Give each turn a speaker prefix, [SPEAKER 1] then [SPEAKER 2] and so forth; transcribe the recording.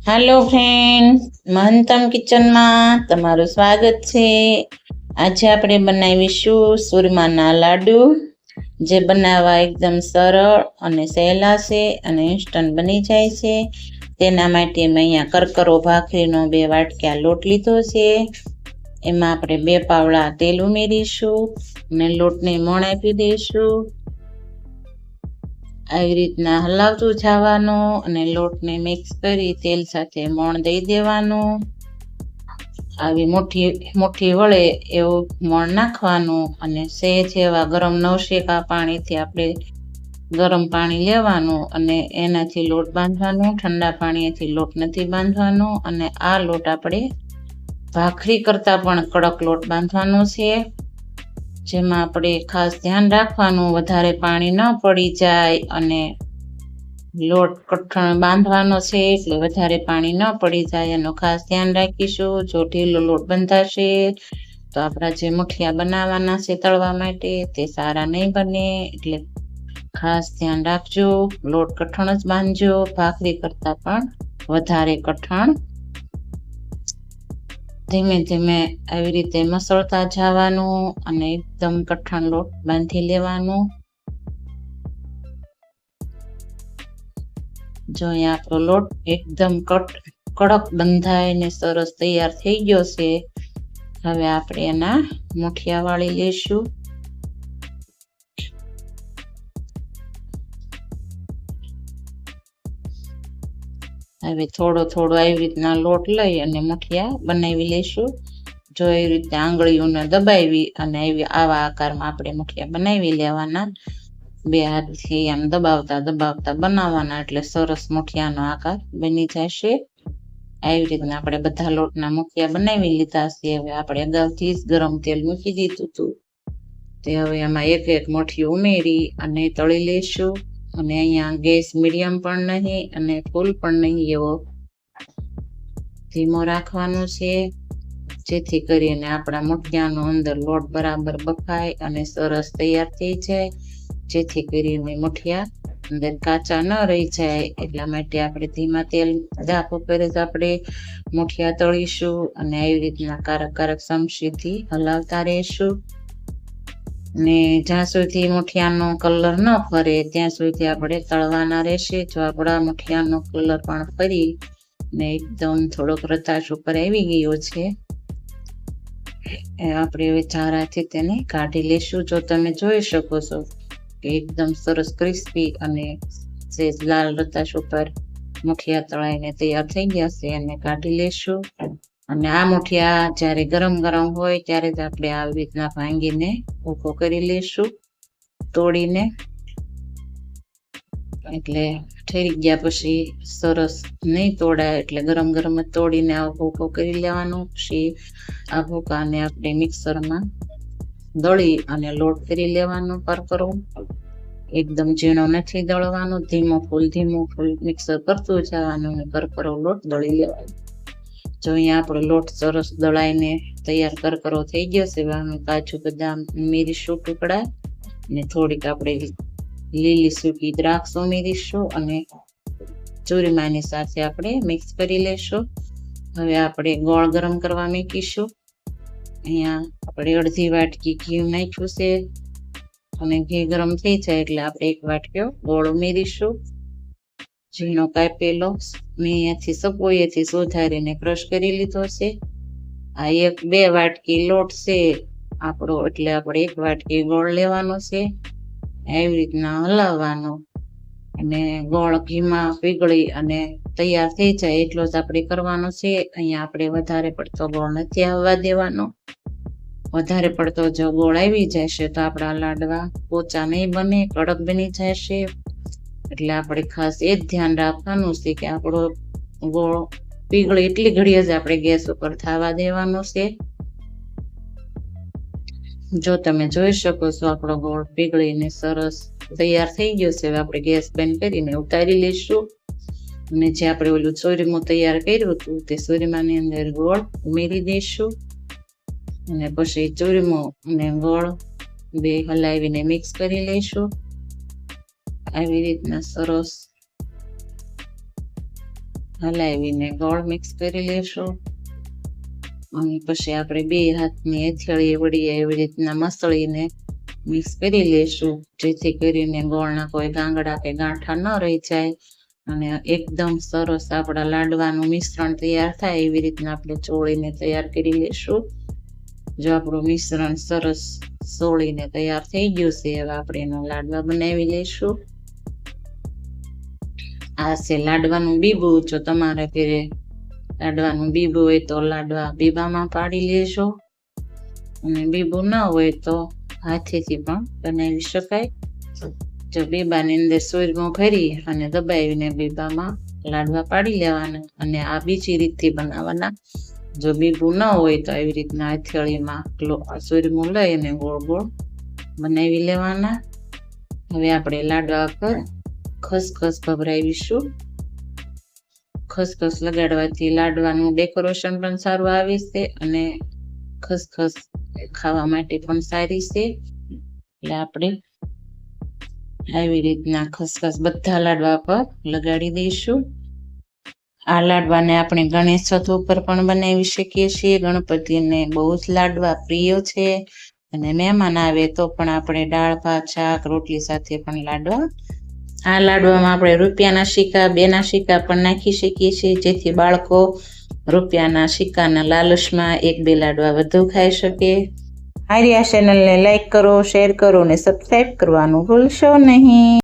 [SPEAKER 1] હાલો friend, મહંતમ કિચનમાં તમારું સ્વાગત છે। આજે આપણે બનાવીશું સુરમાના લાડુ, જે બનાવવા એકદમ સરળ અને સહેલા છે અને ઇન્સ્ટન્ટ બની જાય છે। તેના માટે મેં અહીંયા કરકરો ભાખરીનો 2 વાટકા લોટ લીધો છે। એમાં આપણે 2 પાવડા તેલ ઉમેરીશું અને લોટને મોણ આપી દઈશું। આવી રીતના હલાવતું જવાનું અને લોટને મિક્સ કરી તેલ સાથે મોણ દઈ દેવાનું। આવી મુઠ્ઠી વળે એવું મોણ નાખવાનું અને સહેજ એવા ગરમ નવશેકા પાણીથી આપણે ગરમ પાણી લેવાનું અને એનાથી લોટ બાંધવાનું। ઠંડા પાણીથી લોટ નથી બાંધવાનો અને આ લોટ આપણે ભાખરી કરતાં પણ કડક લોટ બાંધવાનો છે। જેમાં આપણે ખાસ ધ્યાન રાખવાનું વધારે પાણી ન પડી જાય અને લોટ કઠણ બાંધવાનો છે એટલે વધારે પાણી ન પડી જાય એનું ખાસ ધ્યાન રાખીશું। જો ઢીલો લોટ બંધાશે તો આપણા જે મુઠિયા બનાવવાના છે તળવા માટે તે સારા નહીં બને, એટલે ખાસ ધ્યાન રાખજો। લોટ કઠણ જ બાંધજો, ભાખરી કરતાં પણ વધારે કઠણ। ધીમે ધીમે આવી રીતે મસળતા જવાનું અને એકદમ કઠણ લોટ બાંધી લેવાનું। જો અહીંયા આપણો લોટ એકદમ કડક બંધાઈને સરસ તૈયાર થઈ ગયો છે। હવે આપણે એના મુઠિયા વાળી લઈશું। હવે થોડો આવી રીતના લોટ લઈ અને મુઠિયા બનાવી લઈશું। જો એ રીતે આંગળીઓને દબાવી અને આવા આકારમાં આપણે મુઠિયા બનાવી લેવાના। 2 હાથથી આમ દબાવતા બનાવવાના એટલે સરસ મુઠિયાનો આકાર બની જશે। આવી રીતના આપણે બધા લોટના મુઠિયા બનાવી લીધા છે। હવે આપણે અગાઉથી જ ગરમ તેલ મૂકી દીધું હતું, તે હવે એમાં એક મુઠ્ઠી ઉમેરી અને તળી લઈશું। અને અહીંયા ગેસ મીડિયમ પણ નહીં અને ફૂલ પણ નહીં, એવો ધીમો રાખવાનો છે, જેથી કરીને આપણા મુઠિયાનો અંદર લોટ બરાબર બફાય અને સરસ તૈયાર થઈ જાય। જેથી કરીને મુઠિયા અંદર કાચા ન રહી જાય, એટલા માટે આપણે ધીમા તેલ ધાપ ઉપર જ આપણે મુઠિયા તળીશું અને આવી રીતના કારક ચમચીથી હલાવતા રહીશું। ને જ્યાં સુધી મુઠિયાનો કલર ન ફરે ત્યાં સુધી આપણે તળવાના રહેશે। જો આપણા મુઠિયાનો કલર પણ ફરી ને એકદમ થોડોક રતાશ ઉપર આવી ગયો છે, આપણે હવે ચારાથી તેને કાઢી લેશું। જો તમે જોઈ શકો છો કે એકદમ સરસ ક્રિસ્પી અને સહેજ લાલ રતાશ ઉપર મુઠિયા તળાઈને તૈયાર થઈ ગયા છે, એને કાઢી લેશું। અને આ મુઠિયા જ્યારે ગરમ હોય ત્યારે જ આપણે આવી રીતના ભાંગીને ઊભો કરી લેશું તોડીને, એટલે ઠરી ગયા પછી સરસ નહીં તોડાય એટલે ગરમ જ તોડીને ઊભો કરી લેવાનું। પછી આ ભૂકાને આપણે મિક્સરમાં દળી અને લોટ કરી લેવાનો કરકરો, એકદમ ઝીણો નથી દળવાનો, ધીમું ફૂલ મિક્સર કરતું જવાનું અને કરકરો લોટ દળી લેવાનો। જો અહીંયા આપણો લોટ સરસ દળાઈને તૈયાર કરકરો થઈ ગયો છે। અમે કાજુ બદામ ઉમેરીશું ટુકડા અને થોડીક આપણે લીલી સૂકી દ્રાક્ષ ઉમેરીશું અને ચૂરમાની સાથે આપણે મિક્સ કરી લેશું। હવે આપણે ગોળ ગરમ કરવા મૂકીશું। અહીંયા આપણે અડધી વાટકી ઘી નાખ્યું છે અને ઘી ગરમ થઈ જાય એટલે આપણે 1 વાટકો ગોળ ઉમેરીશું, ઝીણો કાપેલો। મેં અહીંયાથી સપોયેથી સુધારીને ક્રશ કરી લીધો છે। આ 2 વાટકી લોટ છે આપણો, એટલે આપણે 1 વાટકી ગોળ લેવાનો છે। આવી રીતના હલાવવાનો અને ગોળ ઘીમાં પીગળી અને તૈયાર થઈ જાય એટલો જ આપણે કરવાનો છે। અહીંયા આપણે વધારે પડતો ગોળ નથી આવવા દેવાનો, વધારે પડતો જો ગોળ આવી જશે તો આપણા લાડવા પોચા નહીં બને, કડક બની જશે। એટલે આપણે ખાસ એ જ ધ્યાન રાખવાનું છે કે આપણો ગોળ પીગળે એટલી ઘડીએ જ આપણે ગેસ ઉપર થવા દેવાનો છે। જો તમે જોઈ શકો છો આપણો ગોળ પીગળીને સરસ તૈયાર થઈ ગયો છે। હવે આપણે ગેસ બંધ કરીને ઉતારી લઈશું અને જે આપણે ઓલું ચોરીમું તૈયાર કર્યું હતું તે ચોરીમાની અંદર ગોળ ઉમેરી દઈશું અને પછી ચોરીમું અને ગોળ 2 હલાવીને મિક્સ કરી લઈશું। આવી રીતના સરસ હલાવીને ગોળ મિક્સ કરી લેશું. અને પછી આપણે બે હાથની હથેળી વળી એવી રીતના મસળીને મિક્સ કરી લેશું, જેથી કરીને ગોળના કોઈ ગાંગડા કે ગાંઠા ન રહી જાય અને એકદમ સરસ આપણા લાડવાનું મિશ્રણ તૈયાર થાય એવી રીતના આપણે ચોળીને તૈયાર કરી લેશું. જો આપણું મિશ્રણ સરસ ચોળીને તૈયાર થઈ ગયું છે, હવે આપણે એના લાડવા બનાવી લઈશું. આ છે લાડવાનું બીબું. જો તમારે ઘરે લાડવાનું બીબું હોય તો લાડવા બીબામાં પાડી લેજો, અને બીબું ન હોય તો હાથેથી પણ બનાવી શકાય. જો બીબાની અંદર સોરમો ભરી અને દબાવીને બીબામાં લાડવા પાડી લેવાના, અને આ બીજી રીતથી બનાવવાના. જો બીબું ન હોય તો આવી રીતના હથેળીમાં સોરમું લઈ અને ગોળ ગોળ બનાવી લેવાના. હવે આપણે લાડવા પર ખસખસ ભભરાવીશું. ખસખસ લગાડવાથી લાડવાનું ડેકોરેશન પણ સારું આવે છે અને ખસખસ ખાવા માટે પણ સારી છે. એટલે આપણે આવી રીતના ખસખસ બધા લાડવા પર લગાડી દઈશું. આ લાડવાને આપણે ગણેશ ચતુર્થી ઉપર પણ બનાવી શકીએ છીએ. ગણપતિને બહુ જ લાડવા પ્રિય છે, અને મહેમાન આવે તો પણ આપણે દાળ ભાત શાક રોટલી સાથે પણ લાડવા. આ લાડવામાં આપણે રૂપિયાના સિક્કા 2ના સિક્કા પણ નાખી શકીએ છીએ, જેથી બાળકો રૂપિયાના સિક્કાના લાલચમાં 1-2 લાડવા વધુ ખાઈ શકે. મારી આ ચેનલને લાઈક કરો, શેર કરો અને સબસ્ક્રાઈબ કરવાનું ભૂલશો નહીં.